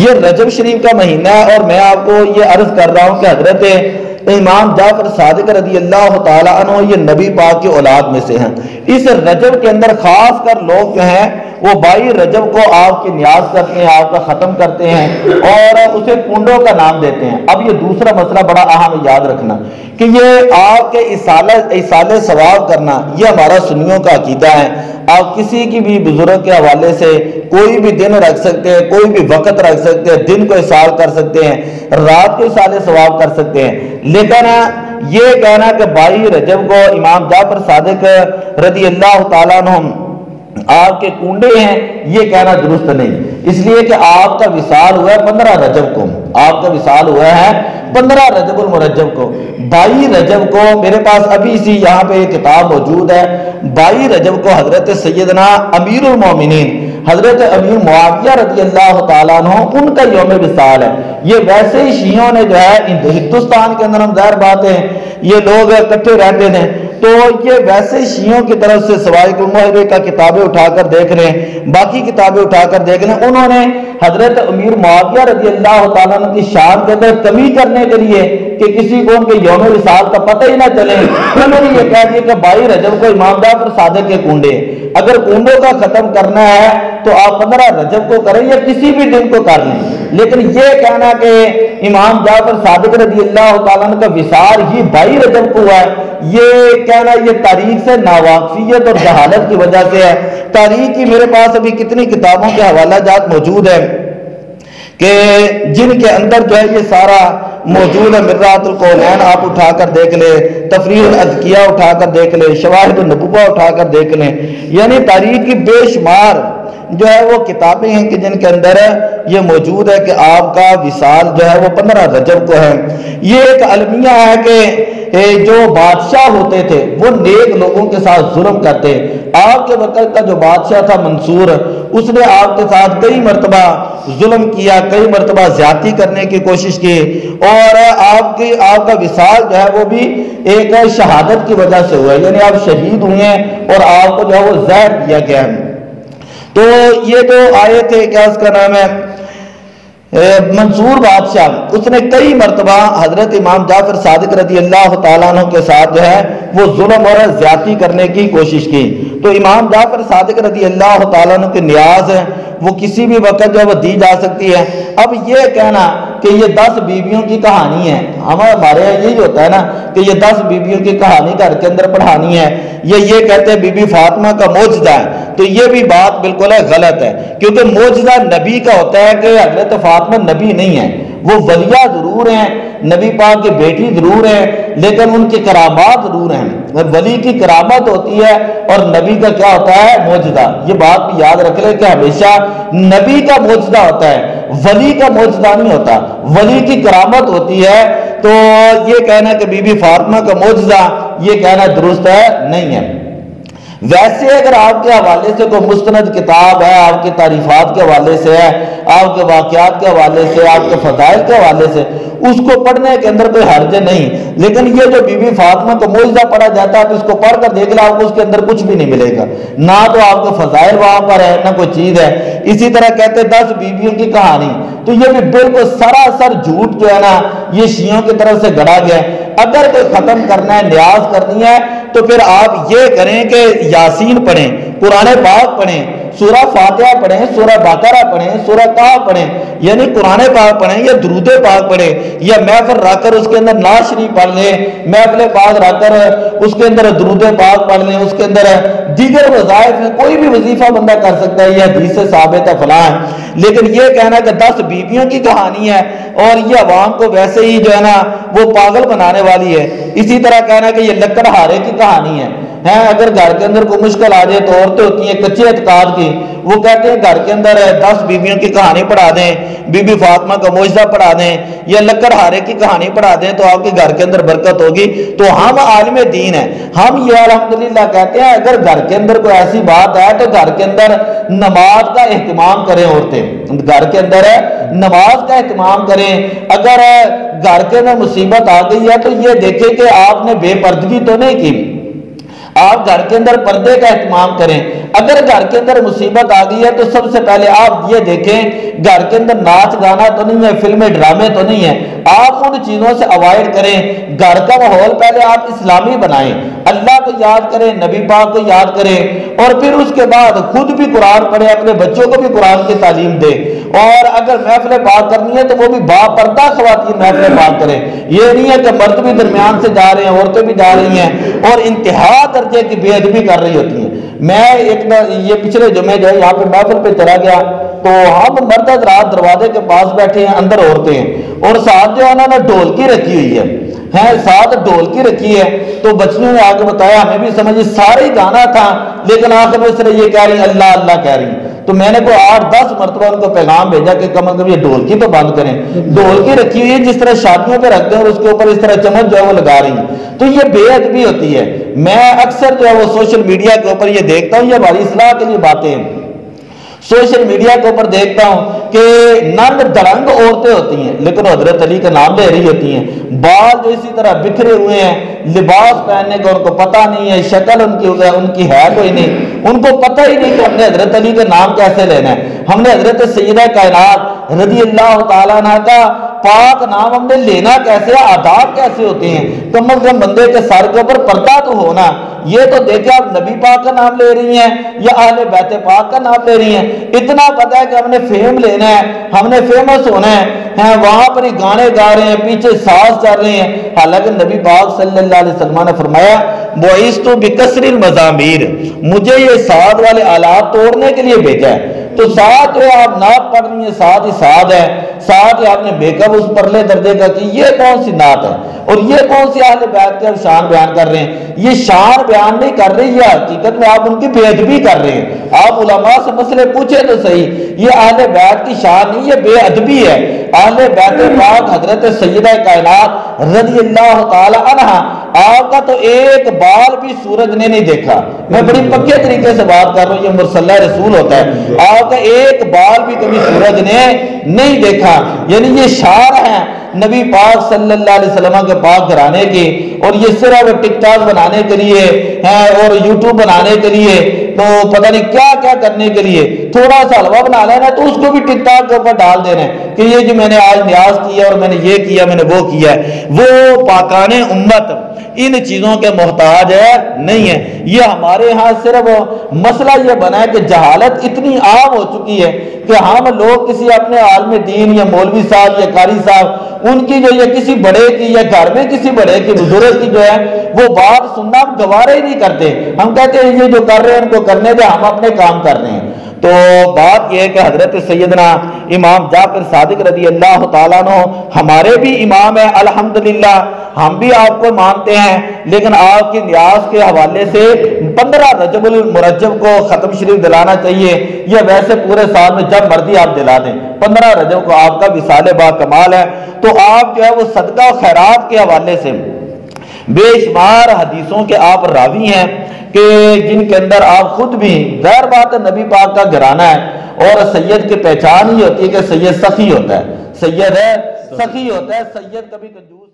یہ رجب شریف کا مہینہ ہے، اور میں آپ کو یہ عرض کر رہا ہوں کہ حضرت امام جعفر صادق رضی اللہ تعالیٰ عنہ یہ نبی پاک کی اولاد میں سے ہیں۔ اس رجب کے اندر خاص کر لوگ جو ہیں وہ 22 رجب کو آپ کی نیاز کرتے ہیں، آپ کا ختم کرتے ہیں اور اسے کنڈوں کا نام دیتے ہیں۔ اب یہ دوسرا مسئلہ بڑا اہم ہے، یاد رکھنا کہ یہ آپ کے ایصال ثواب کرنا یہ ہمارا سنیوں کا عقیدہ ہے۔ آپ کسی کی بھی بزرگ کے حوالے سے کوئی بھی دن رکھ سکتے ہیں، کوئی بھی وقت رکھ سکتے ہیں، دن کو ایصال کر سکتے ہیں، رات کو ایصال ثواب کر سکتے ہیں، لیکن یہ کہنا کہ 22 رجب کو امام جعفر صادق رضی اللہ تعالیٰ عنہ آپ کے کنڈے ہیں، یہ کہنا درست نہیں، اس لیے کہ آپ کا وصال ہوا ہے 15 رجب کو، آپ کا وصال ہوا ہے 15 رجب المرجب کو۔ 22 رجب کو میرے پاس ابھی اسی یہاں پہ یہ کتاب موجود ہے، 22 رجب کو حضرت سیدنا امیر المومنین حضرت امیر معاویہ رضی اللہ تعالیٰ عنہ ان کا یوم وصال ہے۔ یہ ویسے ہی شیعوں نے جو ہے ہندوستان کے اندر، ہم ظاہر بات ہے یہ لوگ اکٹھے رہتے ہیں، تو یہ ویسے شیعوں کی طرف سے سوائق المحرے کا کتابیں اٹھا کر دیکھ لیں، باقی کتابیں اٹھا کر دیکھ لیں، انہوں نے حضرت امیر معاویہ رضی اللہ تعالیٰ عنہ کی شان کے اندر کمی کرنے کے لیے کہ کسی کو ان کے یوم وصال کا پتہ ہی نہ چلے، انہوں نے یہ کہہ دیا کہ 22 رجب کو امام جعفر صادق کے کنڈے، اگر کنڈوں کا ختم کرنا ہے تو آپ 15 رجب کو کریں یا کسی بھی دن کو کر لیں، لیکن یہ کہنا کہ امام جعفر صادق رضی اللہ تعالیٰ عنہ کا وصال ہی 22 رجب کو ہوا ہے، یہ کہنا یہ تاریخ سے ناواقفیت اور جہالت کی وجہ سے ہے۔ تاریخ کی میرے پاس ابھی کتنی کتابوں کے حوالہ جات موجود ہیں کہ جن کے اندر جو ہے یہ سارا موجود ہے۔ مرآت القولین آپ اٹھا کر دیکھ لیں، تفریح الاذکیاء اٹھا کر دیکھ لیں، شواہد النبوہ اٹھا کر دیکھ لیں، یعنی تاریخ کی بے شمار جو ہے وہ کتابیں ہیں کہ جن کے اندر یہ موجود ہے کہ آپ کا وصال جو ہے وہ 15 رجب کو ہے۔ یہ ایک المیہ ہے کہ جو بادشاہ ہوتے تھے وہ نیک لوگوں کے ساتھ ظلم کرتے، آپ کے وقت کا جو بادشاہ تھا منصور، اس نے آپ کے ساتھ کئی مرتبہ ظلم کیا، کئی مرتبہ زیادتی کرنے کی کوشش کی، اور آپ کا وصال جو ہے وہ بھی ایک شہادت کی وجہ سے ہوا ہے، یعنی آپ شہید ہوئے ہیں اور آپ کو جو ہے وہ زہر دیا گیا ہے۔ تو یہ جو آئے تھے کیا اس کا نام ہے منصور بادشاہ، اس نے کئی مرتبہ حضرت امام جعفر صادق رضی اللہ تعالیٰ عنہ کے ساتھ جو ہے وہ ظلم اور زیادتی کرنے کی کوشش کی۔ تو امام جعفر صادق رضی اللہ تعالیٰ عنہ کی نیاز ہے وہ کسی بھی وقت جو ہے وہ دی جا سکتی ہے۔ اب یہ کہنا کہ یہ 10 بیویوں کی کہانی ہے، ہمارے یہاں یہی ہوتا ہے نا کہ یہ 10 بیویوں کی کہانی گھر کے اندر پڑھانی ہے، یہ کہتے ہیں بی بی فاطمہ کا معجزہ ہے، تو یہ بھی بات بالکل غلط ہے، کیونکہ معجزہ نبی کا ہوتا ہے کہ حضرت فاطمہ نبی نہیں ہے، وہ ولیہ ضرور ہیں، نبی پاک کی بیٹی ضرور ہیں، لیکن ان کی کرامات ضرور ہیں۔ ولی کی کرامت ہوتی ہے اور نبی کا کیا ہوتا ہے؟ معجزہ۔ یہ بات بھی یاد رکھ لیں کہ ہمیشہ نبی کا معجزہ ہوتا ہے، ولی کا معجزہ نہیں ہوتا، ولی کی کرامت ہوتی ہے۔ تو یہ کہنا کہ بی بی فاطمہ کا معجزہ، یہ کہنا درست ہے نہیں ہے۔ ویسے اگر آپ کے حوالے سے کوئی مستند کتاب ہے، آپ کی تعریفات کے حوالے سے ہے، آپ کے واقعات کے حوالے سے، آپ کے فضائل کے حوالے سے، اس کو پڑھنے کے اندر کوئی حرج نہیں، لیکن یہ جو بی بی فاطمہ کا معجزہ پڑھا جاتا ہے، آپ اس کو پڑھ کر دیکھ لیں، آپ کو اس کے اندر کچھ بھی نہیں ملے گا، نہ تو آپ کے فضائل وہاں پر ہے، نہ کوئی چیز ہے۔ اسی طرح کہتے 10 بیویوں کی کہانی، تو یہ بھی بالکل سراسر جھوٹ جو ہے نا یہ شیعوں کی طرف سے گڑا گیا ہے۔ اگر کوئی ختم کرنا ہے، نیاز کرنی ہے، تو پھر آپ یہ کریں کہ یاسین پڑھیں، قرآن پاک پڑھیں، سورہ فاتحہ پڑھیں، سورہ بقرہ پڑھیں، سورہ کہف پڑھیں، یعنی قرآن پاک پڑھیں یا درود پاک پڑھیں، یا محفل رکھ کر اس کے اندر نعت شریف پڑھ لیں، محفل پاک رکھ کر اس کے اندر درود پاک پڑھ لیں، اس کے اندر دیگر وظائف ہیں، کوئی بھی وظیفہ بندہ کر سکتا ہے، یہ حدیث سے ثابت ہے فلاں ہے۔ لیکن یہ کہنا کہ 10 بیویوں کی کہانی ہے اور یہ عوام کو ویسے ہی جو ہے نا وہ پاگل بنانے والی ہے۔ اسی طرح کہنا کہ یہ لکڑہارے کی کہانی ہے، اگر گھر کے اندر کوئی مشکل آ جائے تو عورتیں ہوتی ہیں کچے اعتقاد کی، وہ کہتے ہیں گھر کے اندر 10 بیویوں کی کہانی پڑھا دیں، بی بی فاطمہ کا معجزہ پڑھا دیں یا لکڑہارے کی کہانی پڑھا دیں تو آپ کے گھر کے اندر برکت ہوگی۔ تو ہم عالم دین ہیں، ہم یہ الحمدللہ کہتے ہیں اگر گھر کے اندر کوئی ایسی بات ہے تو گھر کے اندر نماز کا اہتمام کریں، عورتیں گھر کے اندر نماز کا اہتمام کریں۔ اگر گھر کے اندر مصیبت آ گئی ہے تو یہ دیکھیں کہ آپ نے بے پردگی تو نہیں کی، آپ گھر کے اندر پردے کا اہتمام کریں۔ اگر گھر کے اندر مصیبت آ گئی ہے تو سب سے پہلے آپ یہ دیکھیں گھر کے اندر ناچ گانا تو نہیں ہے، فلمیں ڈرامے تو نہیں ہے، آپ ان چیزوں سے اوائڈ کریں، گھر کا ماحول پہلے آپ اسلامی بنائیں، اللہ کو یاد کریں، نبی پاک کو یاد کریں، اور پھر اس کے بعد خود بھی قرآن پڑھیں، اپنے بچوں کو بھی قرآن کی تعلیم دیں، اور اگر محفل بات کرنی ہے تو وہ بھی باپردہ خواتین محفل بات کریں۔ یہ نہیں ہے کہ مرد بھی درمیان سے جا رہے ہیں، عورتیں بھی جا رہی ہیں اور انتہا درجے کی بے ادبی کر رہی ہوتی ہیں۔ میں یہ پچھلے جمعے جو ہے یہاں پہ محفل پہ چلا گیا تو ہم مرد حضرات دروازے کے پاس بیٹھے ہیں، اندر عورتیں ہیں، اور ساتھ جو ہے انہوں نے ڈھولکی رکھی ہوئی ہے، ساتھ ڈھولکی رکھی ہے، تو بچیوں نے آگے بتایا، ہمیں بھی سمجھے سارے ہی گانا تھا لیکن آخر میں صرف یہ کہہ رہی اللہ اللہ کہہ رہی۔ تو میں نے کوئی 8-10 مرتبہ ان کو پیغام بھیجا کہ کم از کم یہ ڈھولکی تو بند کریں، ڈھولکی رکھی ہوئی ہے جس طرح شادیوں پہ رکھتے ہیں اور اس کے اوپر اس طرح چمچ جو ہے وہ لگا رہی ہیں، تو یہ بے ادبی ہوتی ہے۔ میں اکثر جو ہے وہ سوشل میڈیا کے اوپر یہ دیکھتا ہوں، یہ ہماری اصلاح کے لیے باتیں ہیں، سوشل میڈیا کے اوپر دیکھتا ہوں کہ ننگ دڑنگ عورتیں ہوتی ہیں لیکن حضرت علی کا نام لے رہی ہوتی ہیں، بال جو اسی طرح بکھرے ہوئے ہیں، لباس پہننے کا ان کو پتہ نہیں ہے، شکل ان کی ہے کوئی نہیں، ان کو پتہ ہی نہیں کہ ہم نے حضرت علی کا نام کیسے لینا ہے، ہم نے حضرت سیدہ کائنات رضی اللہ تعالیٰ عنہ کا پاک نام ہم نے لینا کیسے، آداب کیسے ہوتے ہیں، کم از کم بندے کے سر کے اوپر پردہ تو ہونا۔ یہ تو دیکھیں آپ نبی پاک کا نام لے رہی ہیں یا اہل بیت پاک کا نام لے رہی ہیں، اتنا پتہ ہے کہ ہم نے فیم لینا ہے، ہم نے فیمس ہونا ہے، وہاں پر ہی گانے گا رہے ہیں، پیچھے ساز چل رہے ہیں، حالانکہ نبی پاک صلی اللہ علیہ وسلم نے فرمایا بعثت بکسر المزامیر، مجھے یہ ساز والے آلات توڑنے کے لیے بھیجا ہے۔ تو ساتھ جو آپ نعت پڑھ رہی ہیں ساتھ ہی ساتھ ہے، ساتھ ہی آپ نے بیک اپ اس پرلے درجے کا کہ یہ کون سی نعت ہے اور یہ کون سی اہل بیت کے آپ شان بیان کر رہے ہیں، یہ شان بیان نہیں کر رہے، یہ حقیقت میں آپ ان کی بے ادبی کر رہے ہیں۔ آپ علماء سے مسئلے پوچھیں تو صحیح، یہ اہل بیت کی شان نہیں، یہ بے ادبی ہے۔ اہل بیت پاک حضرت سیدہ کائنات رضی اللہ تعالی عنہ، آپ کا تو ایک بال بھی سورج نے نہیں دیکھا، میں بڑی پکے طریقے سے بات کر رہا ہوں، یہ مرسلہ رسول ہوتا ہے، آپ کا ایک بال بھی کبھی سورج نے نہیں دیکھا، یعنی یہ شان ہے نبی پاک صلی اللہ علیہ وسلم کے پاک گھرانے کی، اور یہ صرف ٹک ٹاک بنانے کے لیے اور یوٹیوب بنانے کے لیے، تو پتہ نہیں کیا کیا کرنے کے لیے، تھوڑا سا حلوہ بنا لینا تو اس کو بھی ٹک ٹاک کے اوپر ڈال دینا کہ یہ جو میں نے آج نیاز کیا اور میں نے یہ کیا، میں نے وہ کیا ہے۔ وہ پاکان امت ان چیزوں کے محتاج ہے نہیں ہے۔ یہ ہمارے ہاں صرف مسئلہ یہ بنا ہے کہ جہالت اتنی عام ہو چکی ہے کہ ہم لوگ کسی اپنے عالم دین یا مولوی صاحب یا قاری صاحب ان کی جو یا کسی بڑے کی یا گھر میں کسی بڑے کی بزرگ کی جو ہے وہ بات سننا ہم گوارا ہی نہیں کرتے، ہم کہتے ہیں یہ جو کر رہے ہیں ان کو کرنے دے، ہم اپنے کام کر رہے ہیں۔ تو بات یہ ہے کہ حضرت سیدنا امام جعفر صادق رضی اللہ تعالیٰ عنہ ہمارے بھی امام ہیں الحمدللہ، ہم بھی آپ کو مانتے ہیں، لیکن آپ کی نیاز کے حوالے سے 15 رجب المرجب کو ختم شریف دلانا چاہیے، یا ویسے پورے سال میں جب مرضی آپ دلا دیں، 15 رجب کو آپ کا وصال با کمال ہے، تو آپ جو ہے وہ صدقہ و خیرات کے حوالے سے بے شمار حدیثوں کے آپ راوی ہیں کہ جن کے اندر آپ خود بھی، ظاہر بات ہے نبی پاک کا گھرانہ ہے اور سید کی پہچان ہی ہوتی ہے کہ سید سخی ہوتا ہے، سید ہے سخی ہوتا ہے، سید کبھی کنجوس